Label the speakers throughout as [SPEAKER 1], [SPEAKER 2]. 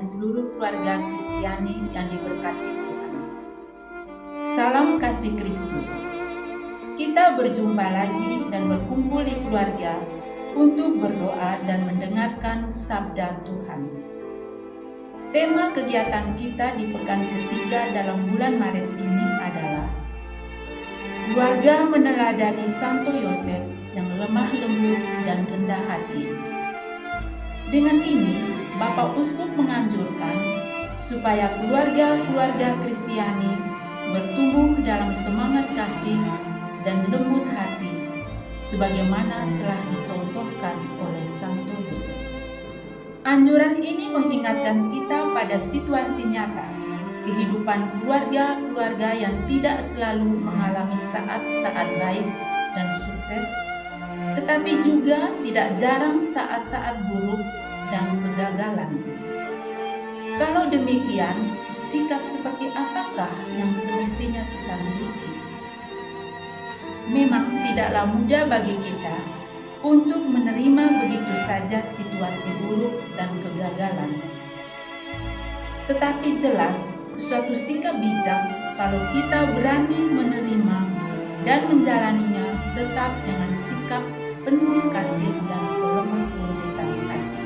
[SPEAKER 1] seluruh keluarga Kristiani yang diberkati Tuhan. Salam kasih Kristus. Kita berjumpa lagi dan berkumpul di keluarga untuk berdoa dan mendengarkan sabda Tuhan. Tema kegiatan kita di pekan ketiga dalam bulan Maret ini adalah keluarga meneladani Santo Yosef yang lemah lembut dan rendah hati. Dengan ini, Bapak Uskup menganjurkan supaya keluarga-keluarga Kristiani bertumbuh dalam semangat kasih dan lembut hati, sebagaimana telah dicontohkan oleh Santo Yosef. Anjuran ini mengingatkan kita pada situasi nyata, kehidupan keluarga-keluarga yang tidak selalu mengalami saat-saat baik dan sukses, tetapi juga tidak jarang saat-saat buruk dan kegagalan. Kalau demikian, sikap seperti apakah yang semestinya kita miliki? Memang tidaklah mudah bagi kita untuk menerima begitu saja situasi buruk dan kegagalan. Tetapi jelas, suatu sikap bijak kalau kita berani menerima dan menjalaninya tetap dengan sikap penuh kasih dan kelembutan hati.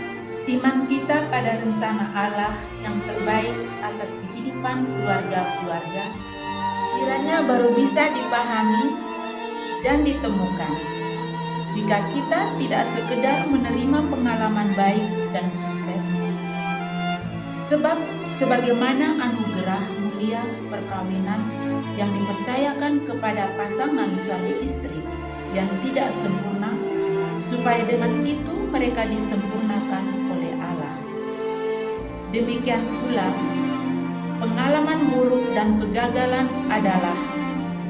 [SPEAKER 1] Iman kita pada rencana Allah yang terbaik atas kehidupan keluarga-keluarga kiranya baru bisa dipahami dan ditemukan jika kita tidak sekedar menerima pengalaman baik dan sukses. Sebab sebagaimana anugerah mulia perkawinan yang dipercayakan kepada pasangan suami istri yang tidak sempurna, supaya dengan itu mereka disempurnakan oleh Allah. Demikian pula, pengalaman buruk dan kegagalan adalah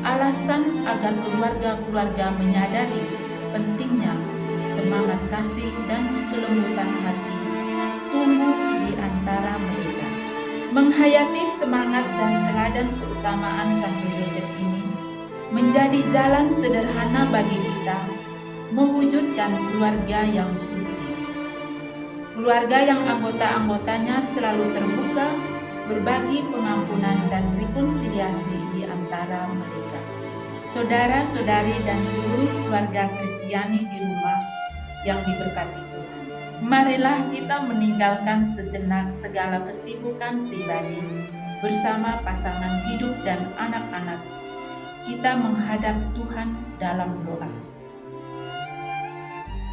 [SPEAKER 1] alasan agar keluarga-keluarga menyadari pentingnya semangat kasih dan kelembutan hati tumbuh di antara mereka. Menghayati semangat dan teladan keutamaan Santo Yosef ini menjadi jalan sederhana bagi kita mewujudkan keluarga yang suci. Keluarga yang anggota-anggotanya selalu terbuka, berbagi pengampunan dan rekonsiliasi di antara mereka. Saudara-saudari dan seluruh keluarga Kristiani di rumah yang diberkati Tuhan. Marilah kita meninggalkan sejenak segala kesibukan pribadi bersama pasangan hidup dan anak-anak. Kita menghadap Tuhan dalam doa.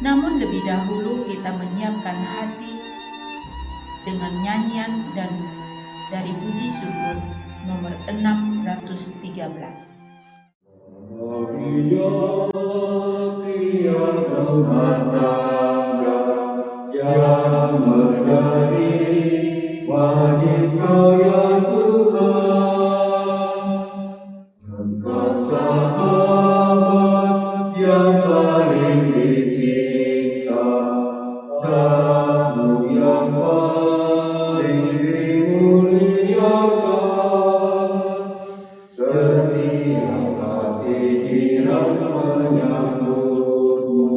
[SPEAKER 1] Namun lebih dahulu kita menyiapkan hati dengan nyanyian dan dari puji syukur nomor 613.
[SPEAKER 2] Tiada rumah tangga yang menerima Dikau Tuhan, Engkau sahabat yang paling dicinta, Tamu yang paling dimuliakan, setiap hati kiranya menyambutmu.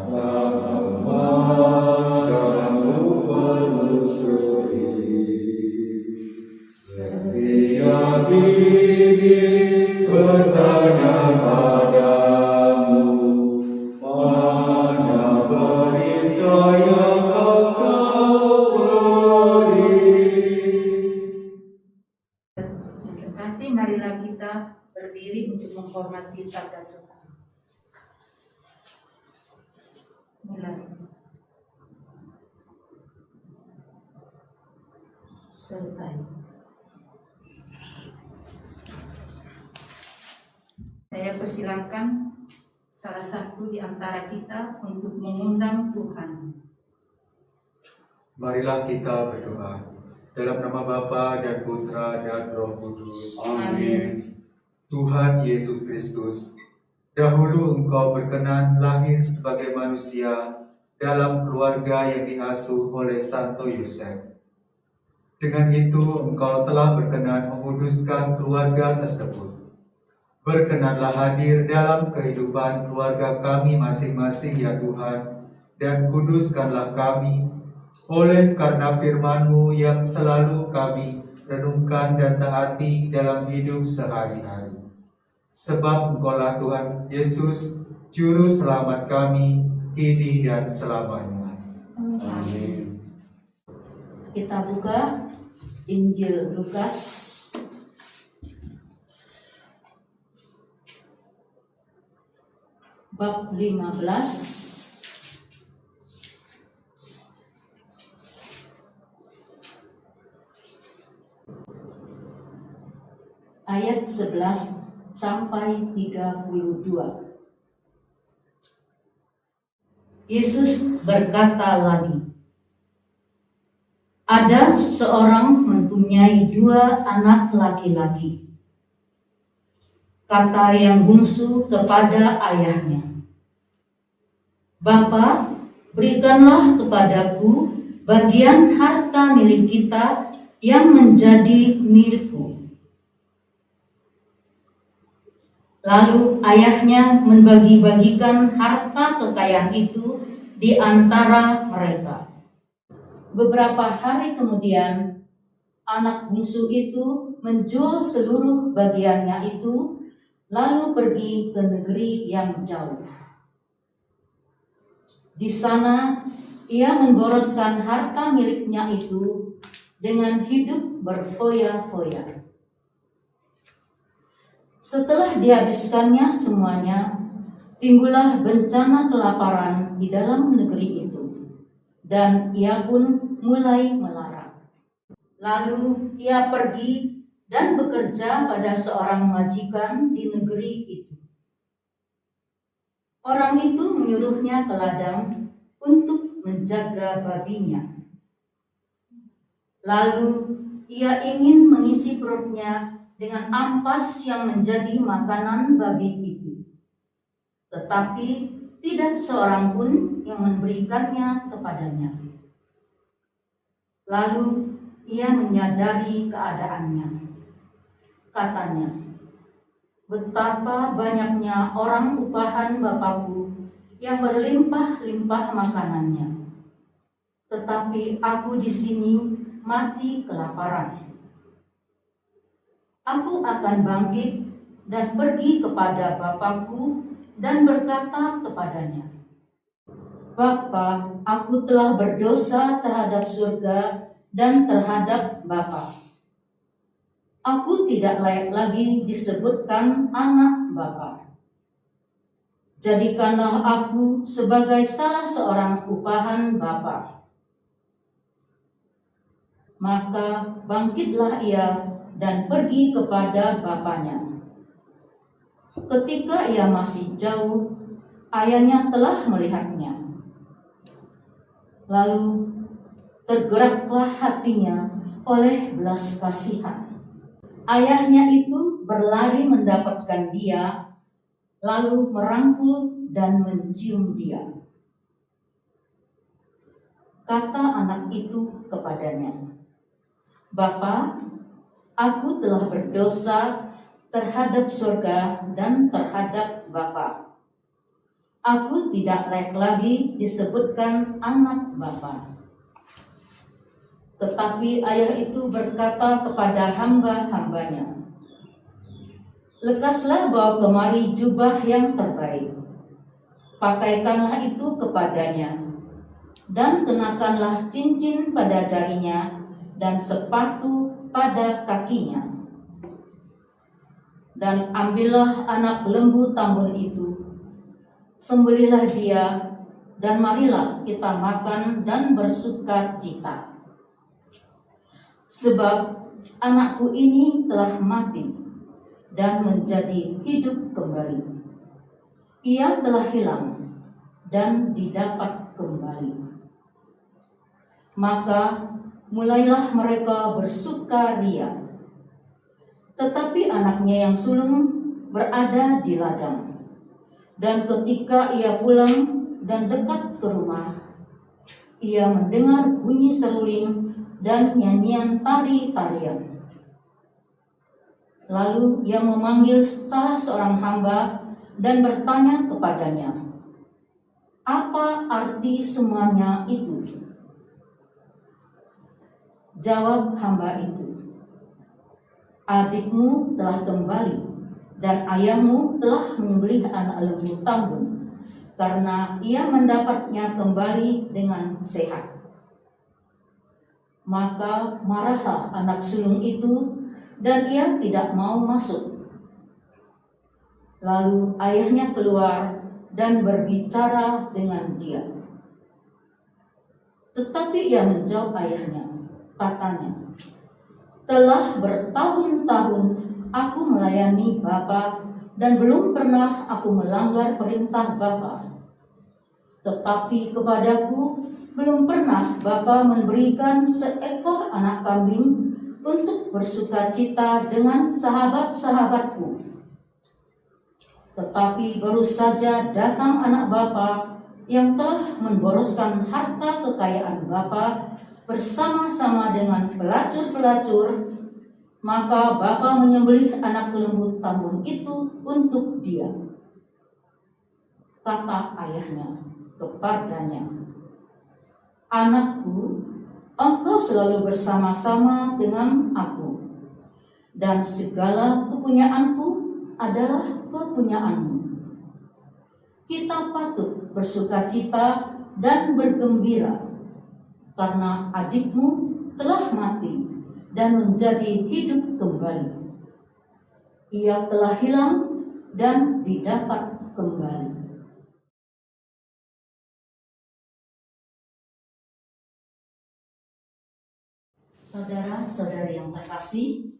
[SPEAKER 2] Mata memandangmu penuh suri, setiap bibir bertanya padamu, mana berita yang engkau beri.
[SPEAKER 1] Terima kasih, marilah kita berdiri untuk menghormati sabda Tuhan. Mulai. Selesai. Saya persilakan salah satu di antara kita untuk mengundang Tuhan.
[SPEAKER 2] Marilah kita berdoa. Dalam nama Bapa dan Putra dan Roh Kudus.
[SPEAKER 1] Amin.
[SPEAKER 2] Tuhan Yesus Kristus, dahulu Engkau berkenan lahir sebagai manusia dalam keluarga yang diasuh oleh Santo Yosef. Dengan itu Engkau telah berkenan menguduskan keluarga tersebut. Berkenanlah hadir dalam kehidupan keluarga kami masing-masing ya Tuhan, dan kuduskanlah kami Oleh karena firman-Mu yang selalu kami renungkan dan taati dalam hidup sehari-hari. Sebab Engkaulah Tuhan Yesus, Juru Selamat kami, kini dan selamanya.
[SPEAKER 3] Amin.
[SPEAKER 1] Kita buka Injil Lukas bab 15 ayat 11 sampai 32.
[SPEAKER 4] Yesus berkata lagi, ada seorang mempunyai 2 anak laki-laki. Kata yang bungsu kepada ayahnya, "Bapa, berikanlah kepadaku bagian harta milik kita yang menjadi milikku." Lalu ayahnya membagi-bagikan harta kekayaan itu di antara mereka.
[SPEAKER 1] Beberapa hari kemudian, anak bungsu itu menjual seluruh bagiannya itu, lalu pergi ke negeri yang jauh. Di sana, ia memboroskan harta miliknya itu dengan hidup berfoya-foya. Setelah dihabiskannya semuanya, timbullah bencana kelaparan di dalam negeri itu, dan ia pun mulai melarat. Lalu ia pergi dan bekerja pada seorang majikan di negeri itu. Orang itu menyuruhnya ke ladang untuk menjaga babinya. Lalu ia ingin mengisi perutnya dengan ampas yang menjadi makanan babi itu. Tetapi tidak seorang pun yang memberikannya kepadanya. Lalu ia menyadari keadaannya. Katanya, betapa banyaknya orang upahan Bapakku yang berlimpah-limpah makanannya. Tetapi aku di sini mati kelaparan. Aku akan bangkit dan pergi kepada Bapakku dan berkata kepadanya, Bapa, aku telah berdosa terhadap surga dan terhadap Bapa. Aku tidak layak lagi disebutkan anak Bapa. Jadikanlah aku sebagai salah seorang upahan Bapa. Maka bangkitlah ia dan pergi kepada bapaknya. Ketika ia masih jauh, ayahnya telah melihatnya. Lalu tergeraklah hatinya oleh belas kasihan. Ayahnya itu berlari mendapatkan dia, lalu merangkul dan mencium dia. Kata anak itu kepadanya, Bapa, aku telah berdosa terhadap surga dan terhadap Bapa. Aku tidak layak lagi disebutkan anak Bapa. Tetapi ayah itu berkata kepada hamba-hambanya, lekaslah bawa kemari jubah yang terbaik, pakaikanlah itu kepadanya, dan kenakanlah cincin pada jarinya dan sepatu pada kakinya. Dan ambillah anak lembu tambun itu, sembelihlah dia, dan marilah kita makan dan bersuka cita. Sebab anakku ini telah mati dan menjadi hidup kembali. Ia telah hilang dan didapat kembali. Maka mulailah mereka bersukaria. Tetapi anaknya yang sulung berada di ladang. Dan ketika ia pulang dan dekat ke rumah, ia mendengar bunyi seruling dan nyanyian tari-tarian. Lalu ia memanggil salah seorang hamba dan bertanya kepadanya, apa arti semuanya itu?
[SPEAKER 5] Jawab hamba itu, adikmu telah kembali dan ayahmu telah menyembelih anak lembu tambun karena ia mendapatnya kembali dengan sehat. Maka marahlah anak sulung itu dan ia tidak mau masuk. Lalu ayahnya keluar dan berbicara dengan dia. Tetapi ia menjawab ayahnya, katanya, telah bertahun-tahun aku melayani Bapa dan belum pernah aku melanggar perintah Bapa. Tetapi kepadaku belum pernah Bapa memberikan seekor anak kambing untuk bersukacita dengan sahabat-sahabatku. Tetapi baru saja datang anak Bapa yang telah memboroskan harta kekayaan Bapa bersama-sama dengan pelacur-pelacur, maka Bapa menyembelih anak lembu tambun itu untuk dia. Kata ayahnya kepadanya, anakku, engkau selalu bersama-sama dengan aku, dan segala kepunyaanku adalah kepunyaanmu. Kita patut bersukacita dan bergembira, karena adikmu telah mati dan menjadi hidup kembali. Ia telah hilang dan didapat kembali. Saudara-saudari yang terkasih,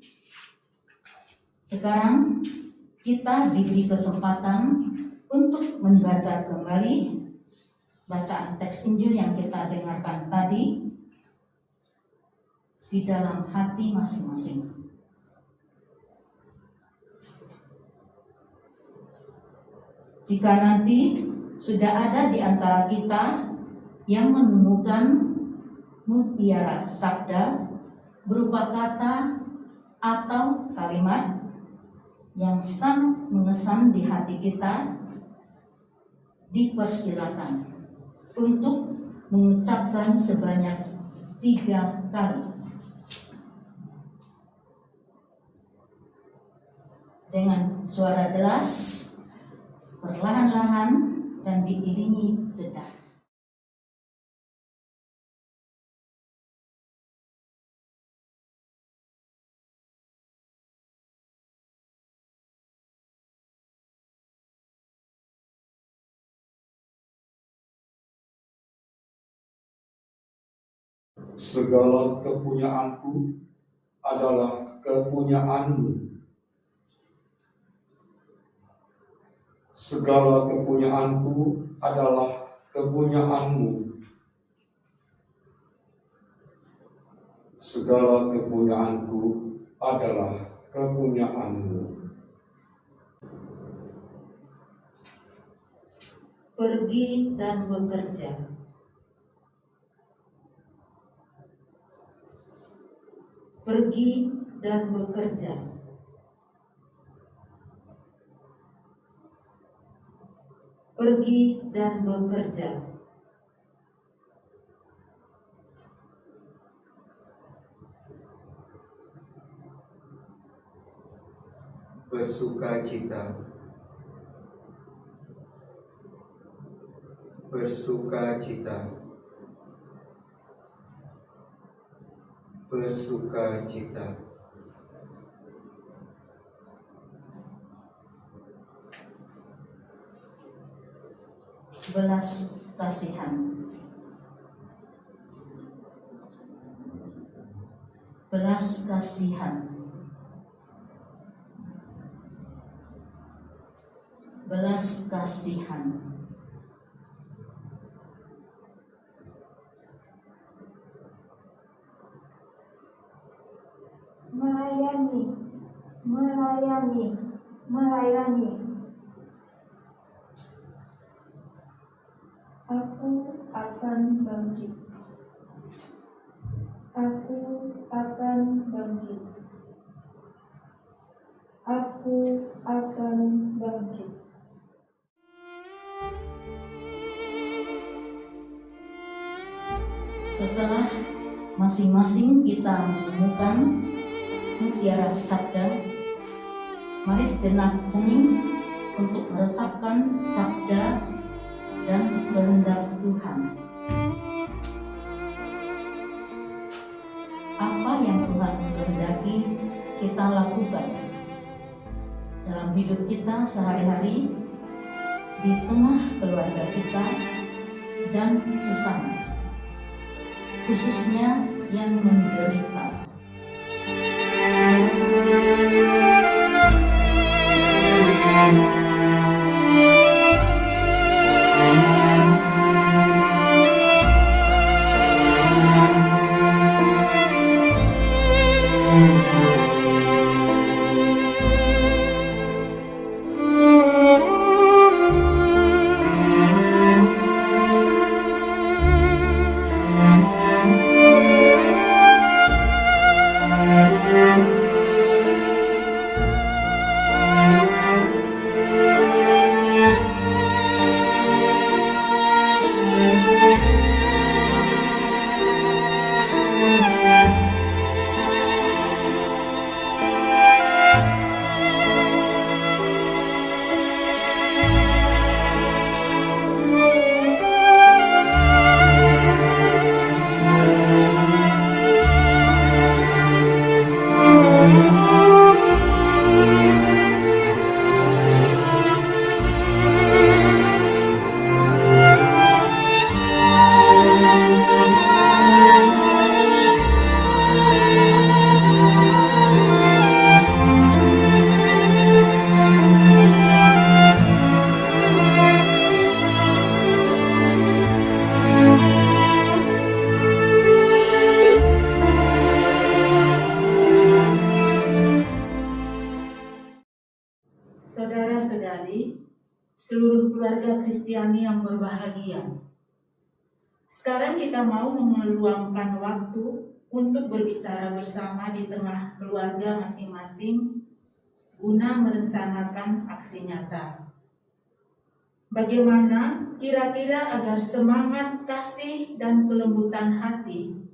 [SPEAKER 5] sekarang kita diberi kesempatan untuk membaca kembali bacaan teks Injil yang kita dengarkan tadi di dalam hati masing-masing. Jika nanti sudah ada di antara kita yang menemukan mutiara sabda berupa kata atau kalimat yang sangat mengesan di hati kita, dipersilakan untuk mengucapkan sebanyak 3 kali. Dengan suara jelas, perlahan-lahan, dan diiringi jeda.
[SPEAKER 3] Segala kepunyaanku adalah kepunyaanmu. Segala kepunyaanku adalah kepunyaanmu. Segala kepunyaanku adalah kepunyaanmu.
[SPEAKER 1] Pergi dan bekerja. Pergi dan bekerja. Pergi dan bekerja.
[SPEAKER 2] Bersukacita. Bersukacita. Bersukacita.
[SPEAKER 5] Belas kasihan. Belas kasihan. Belas kasihan.
[SPEAKER 6] Melayani, melayani, melayani. Aku akan bangkit. Aku akan bangkit. Aku akan bangkit.
[SPEAKER 5] Setelah masa masing-masing kita menemukan mutiara sabda. Mari sejenak hening untuk meresapkan sabda dan kehendak Tuhan. Apa yang Tuhan kehendaki kita lakukan dalam hidup kita sehari-hari, di tengah keluarga kita dan sesama, khususnya yang menderita.
[SPEAKER 1] Saudara-saudari, seluruh keluarga Kristiani yang berbahagia. Sekarang kita mau meluangkan waktu untuk berbicara bersama di tengah keluarga masing-masing guna merencanakan aksi nyata. Bagaimana kira-kira agar semangat kasih dan kelembutan hati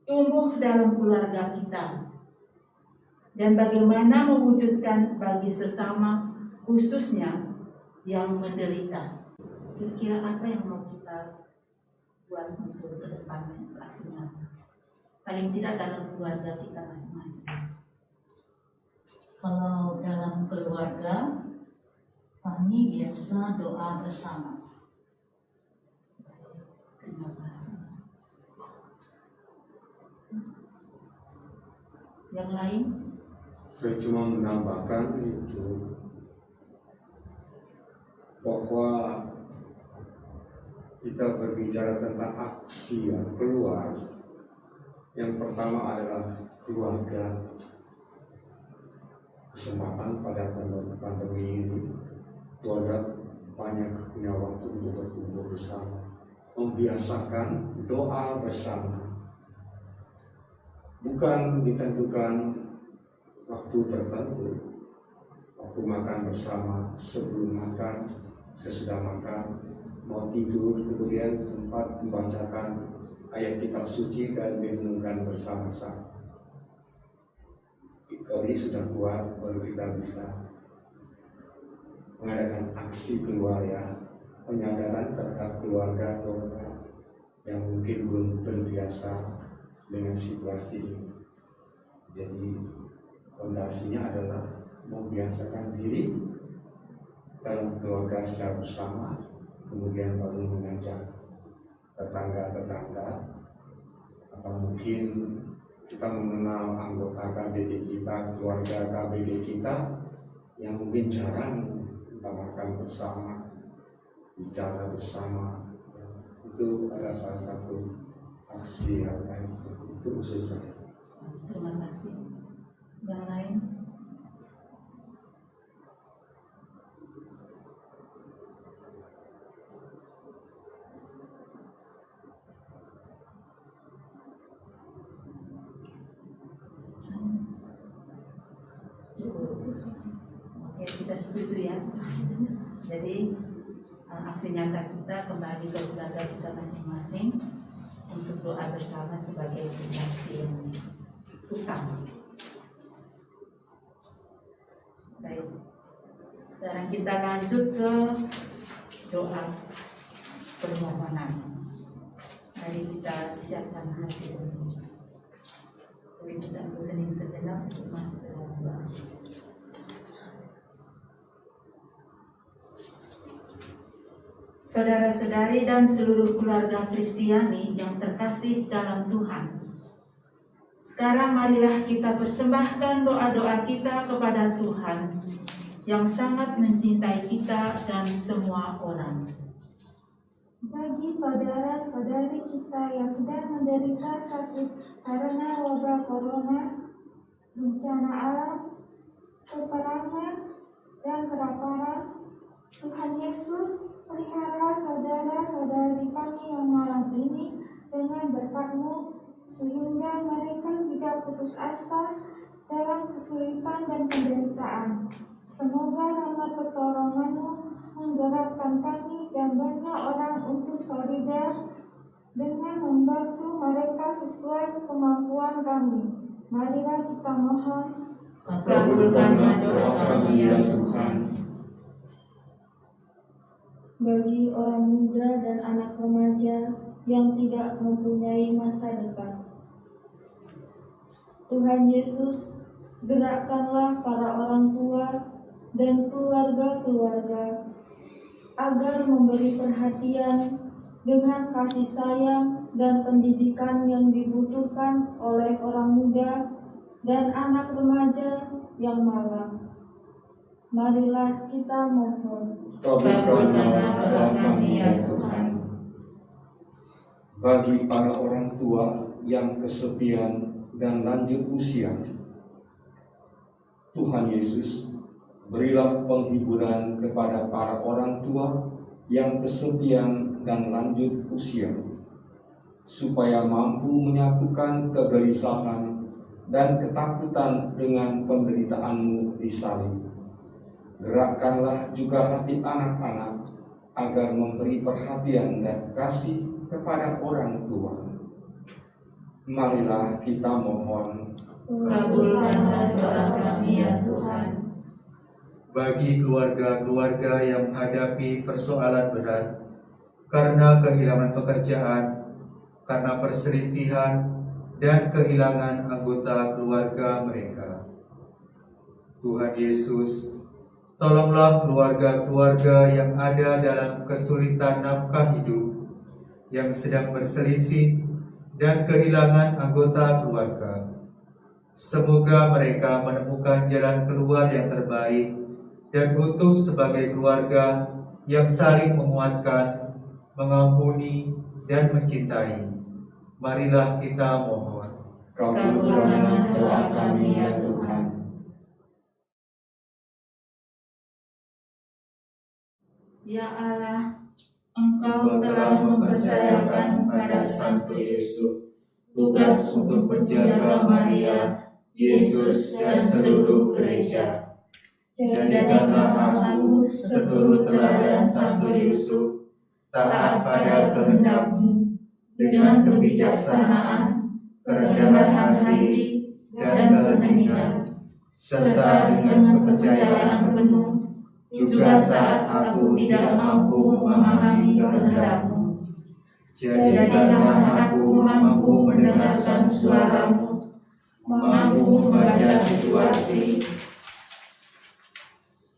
[SPEAKER 1] tumbuh dalam keluarga kita? Dan bagaimana mewujudkan bagi sesama, khususnya yang menderita? Kira-kira apa yang mau kita buat untuk ke depan untuk aksi nyata? Paling tidak dalam keluarga kita masing-masing.
[SPEAKER 5] Kalau dalam keluarga, kami biasa doa bersama.
[SPEAKER 1] Terima kasih. Yang lain?
[SPEAKER 3] Saya cuma menambahkan itu bahwa kita berbicara tentang aksi yang keluar. Yang pertama adalah keluarga. Kesempatan pada pandemi ini, keluarga banyak punya waktu untuk berkumpul bersama, membiasakan doa bersama. Bukan ditentukan waktu tertentu, waktu makan bersama, sebelum makan, sesudah makan, mau tidur, kemudian sempat membacakan ayat kitab suci dan merenungkan bersama-sama. Kalau ini sudah kuat, baru kita bisa mengadakan aksi keluarga, penyadaran terhadap keluarga yang mungkin belum terbiasa dengan situasi ini. Jadi fondasinya adalah membiasakan diri dalam keluarga secara bersama, kemudian baru mengajak tetangga-tetangga, atau mungkin kita mengenal anggota KBD kita, keluarga KBD kita yang mungkin jarang makan bersama, bicara bersama. Itu adalah salah satu aksi yang itu khusus saya.
[SPEAKER 1] Terima kasih. Yang lain? Oke, kita setuju ya. Jadi aksi nyata kita kembali ke keluarga kita masing-masing untuk doa bersama sebagai fondasi yang utama. Baik, sekarang kita lanjut ke doa permohonan. Mari kita siapkan hati dulu. Boleh kita berhening sejenak untuk masuk ke dalam doa. Saudara-saudari dan seluruh keluarga Kristiani yang terkasih dalam Tuhan, sekarang marilah kita persembahkan doa-doa kita kepada Tuhan yang sangat mencintai kita dan semua orang.
[SPEAKER 6] Bagi saudara-saudari kita yang sedang menderita sakit karena wabah corona, bencana alam, peperangan, dan kelaparan, Tuhan Yesus, pelihara saudara-saudari kami yang malam ini dengan berkat-Mu, sehingga mereka tidak putus asa dalam kesulitan dan penderitaan. Semoga rahmat pertolongan-Mu menggerakkan kami dan banyak orang untuk solidar dengan membantu mereka sesuai kemampuan kami. Marilah kita mohon.
[SPEAKER 3] Kabulkanlah doa kami ya Tuhan.
[SPEAKER 6] Bagi orang muda dan anak remaja yang tidak mempunyai masa depan, Tuhan Yesus, gerakkanlah para orang tua dan keluarga-keluarga agar memberi perhatian dengan kasih sayang dan pendidikan yang dibutuhkan oleh orang muda dan anak remaja yang malang. Marilah kita mohon.
[SPEAKER 3] Kabulkanlah doa kami ya Tuhan. Bagi para orang tua yang kesepian dan lanjut usia, Tuhan Yesus, berilah penghiburan kepada para orang tua yang kesepian dan lanjut usia, supaya mampu menyatukan kegelisahan dan ketakutan dengan penderitaan-Mu di salib. Gerakkanlah juga hati anak-anak agar memberi perhatian dan kasih kepada orang tua. Marilah kita mohon.
[SPEAKER 1] Kabulkanlah doa kami ya Tuhan.
[SPEAKER 2] Bagi keluarga-keluarga yang menghadapi persoalan berat karena kehilangan pekerjaan, karena perselisihan, dan kehilangan anggota keluarga mereka, Tuhan Yesus, tolonglah keluarga-keluarga yang ada dalam kesulitan nafkah hidup, yang sedang berselisih dan kehilangan anggota keluarga. Semoga mereka menemukan jalan keluar yang terbaik dan utuh sebagai keluarga yang saling menguatkan, mengampuni, dan mencintai. Marilah kita mohon.
[SPEAKER 1] Kabulkanlah doa kami ya Tuhan. Ya Allah, Engkau telah mempercayakan pada Santo Yesus tugas untuk menjaga Maria, Yesus, dan seluruh gereja. Jadikanlah aku seturut teladan Santo Yusuf, taat pada kehendak-Mu, dengan kebijaksanaan, kerendahan hati, dan keheningan, serta dengan kepercayaan penuh, juga saat aku tidak mampu memahami kehendak-Mu. Jadikanlah aku mampu mendengarkan suara-Mu, mampu membaca situasi.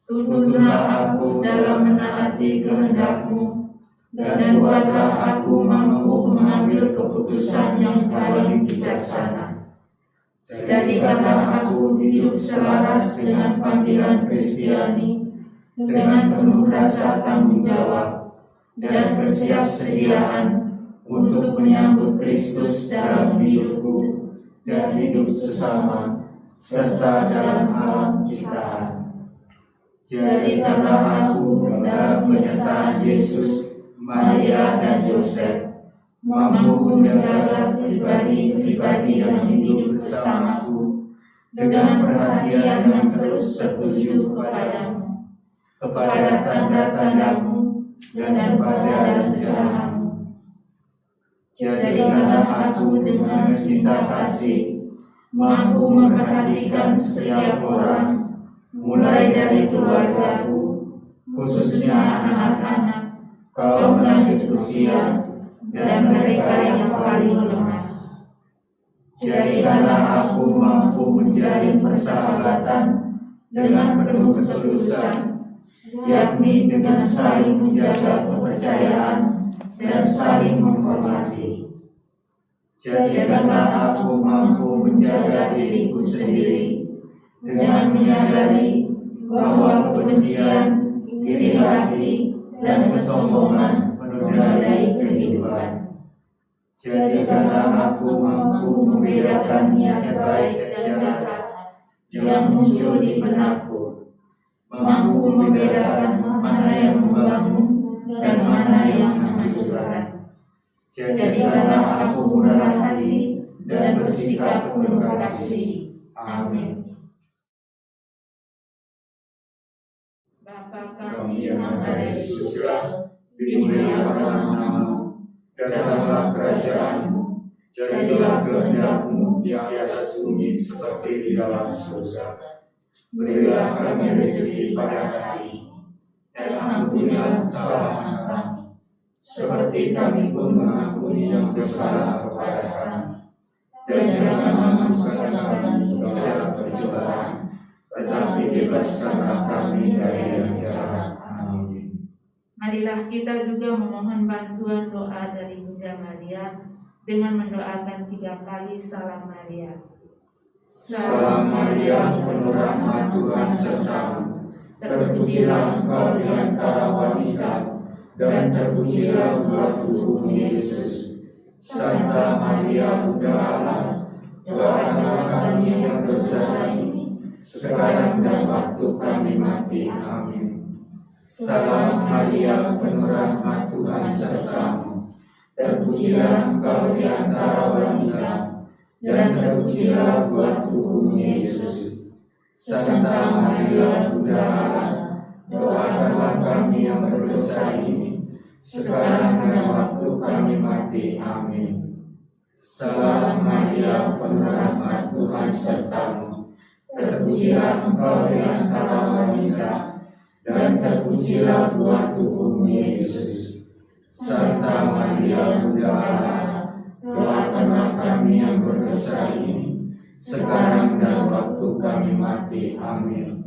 [SPEAKER 1] Tuntunlah aku dalam menaati kehendak-Mu, dan buatlah aku mampu mengambil keputusan yang paling bijaksana. Jadikanlah aku hidup selaras dengan panggilan Kristiani, dengan penuh rasa tanggung jawab dan kesiapsediaan untuk menyambut Kristus dalam hidupku dan hidup sesama, serta dalam alam ciptaan. Jadikanlah aku dalam penyertaan Yesus, Maria, dan Yosef, mampu menjaga pribadi-pribadi yang hidup bersamaku dengan perhatian yang terus tertuju kepadamu, kepada tanda-tanda-Mu, dan kepada rencana-Mu.
[SPEAKER 6] Jadikanlah aku dengan cinta kasih, mampu memperhatikan setiap orang, mulai dari keluargaku, khususnya anak-anak, kaum lanjut usia, dan mereka yang paling lemah. Jadikanlah aku mampu menjalin persahabatan dengan penuh ketulusan, yakni dengan saling menjaga kepercayaan dan saling menghormati. Jadikanlah aku mampu menjaga diriku sendiri dengan menyadari bahwa kebencian, iri hati, dan kesombongan menodai kehidupan. Jadikanlah aku mampu membedakan niat baik dan jahat yang muncul di benakku, mampu membedakan mana yang membangun dan mana yang menghancurkan. Jadikanlah aku murah hati dan bersikap penuh kasih. Amin.
[SPEAKER 1] Bapa
[SPEAKER 2] Kami
[SPEAKER 1] kami
[SPEAKER 2] yang ada di surga, dimuliakanlah namamu, datanglah kerajaanmu, jadilah kehendak-Mu di atas bumi seperti di dalam surga. Berilah kami rezeki pada hari ini, dan ampunilah kesalahan kami, seperti kami pun mengampuni yang bersalah kepada kami. Dan jangan masukkan kami ke dalam percobaan, tetapi bebaskanlah kami dari yang jahat. Amin.
[SPEAKER 1] Marilah kita juga memohon bantuan doa dari Bunda Maria dengan mendoakan 3 kali Salam Maria.
[SPEAKER 2] Salam Maria, penuh rahmat Tuhan sertamu. Terpujilah engkau di antara wanita, dan terpujilah buah tubuhmu Yesus. Santa Maria, Bunda Allah, doakanlah kami yang berdosa ini, sekarang dan waktu kami mati. Amin. Salam Maria, penuh rahmat Tuhan sertamu. Terpujilah engkau di antara wanita, dan terpujilah buah tubuhmu Yesus. Santa Maria, Bunda Allah, doakanlah kami yang berdosa ini, sekarang dan waktu kami mati. Amin. Salam Maria, penuh rahmat Tuhan sertamu. Terpujilah engkau di antara wanita, dan terpujilah buah tubuhmu Yesus. Santa Maria, Bunda Allah, doakanlah kami yang berdosa ini, sekarang dan waktu kami mati. Amin.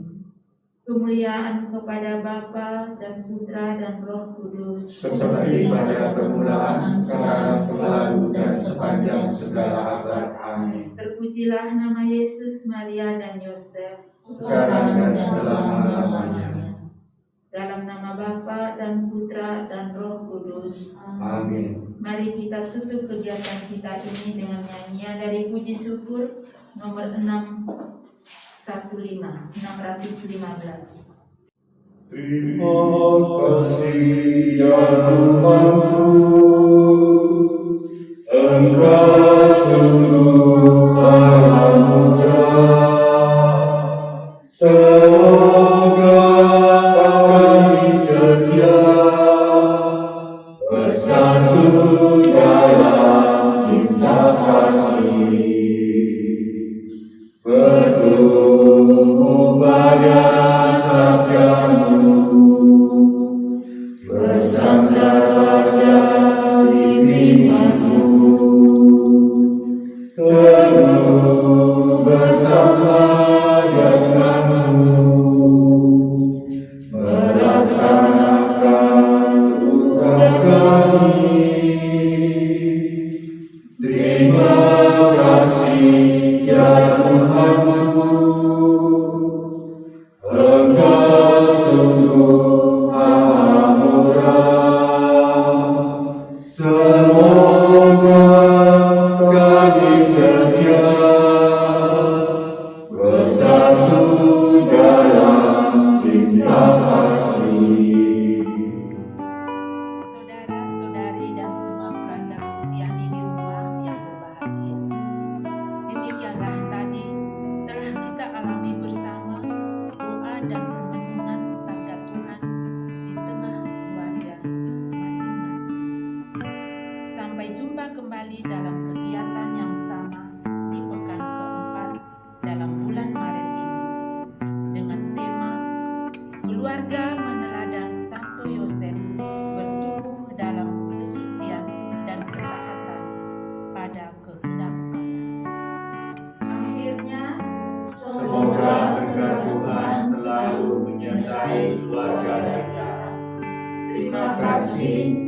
[SPEAKER 1] Kemuliaan kepada Bapa dan Putra dan Roh Kudus,
[SPEAKER 2] Seperti pada permulaan, sekarang, selalu, dan sepanjang segala abad. Amin.
[SPEAKER 1] terpujilah nama Yesus, Maria, dan Yosef.
[SPEAKER 2] Sekarang dan selama-lamanya.
[SPEAKER 1] Dalam nama Bapa dan Putra dan Roh Kudus.
[SPEAKER 2] Amin.
[SPEAKER 1] Mari kita tutup kegiatan kita ini dengan nyanyian dari Puji Syukur nomor 615.
[SPEAKER 2] Terima kasih ya Tuhanku, Engkau sungguh anugerah. Semoga kami setia bersatu dalam cinta kasih, bertumbuh pada sabda-Mu, bersandar pada bimbingan-Mu, teguh bersama dengan-Mu, melaksanakan tugas kami. Terima kasih ya Tuhanku, Engkau sungguh maha murah. Semoga kami setia bersatu dalam cinta kasih.
[SPEAKER 1] Saudara-saudari dan semua keluarga Kristiani di rumah yang berbahagia, demikianlah tadi telah kita alami bersama doa dan renungan sabda Tuhan keluarga meneladang Santo Yosef bertumbuh dalam kesucian dan ketaatan pada kehendak Allah. Akhirnya,
[SPEAKER 2] Semoga berkat Tuhan selalu menyertai keluarga kita. Terima kasih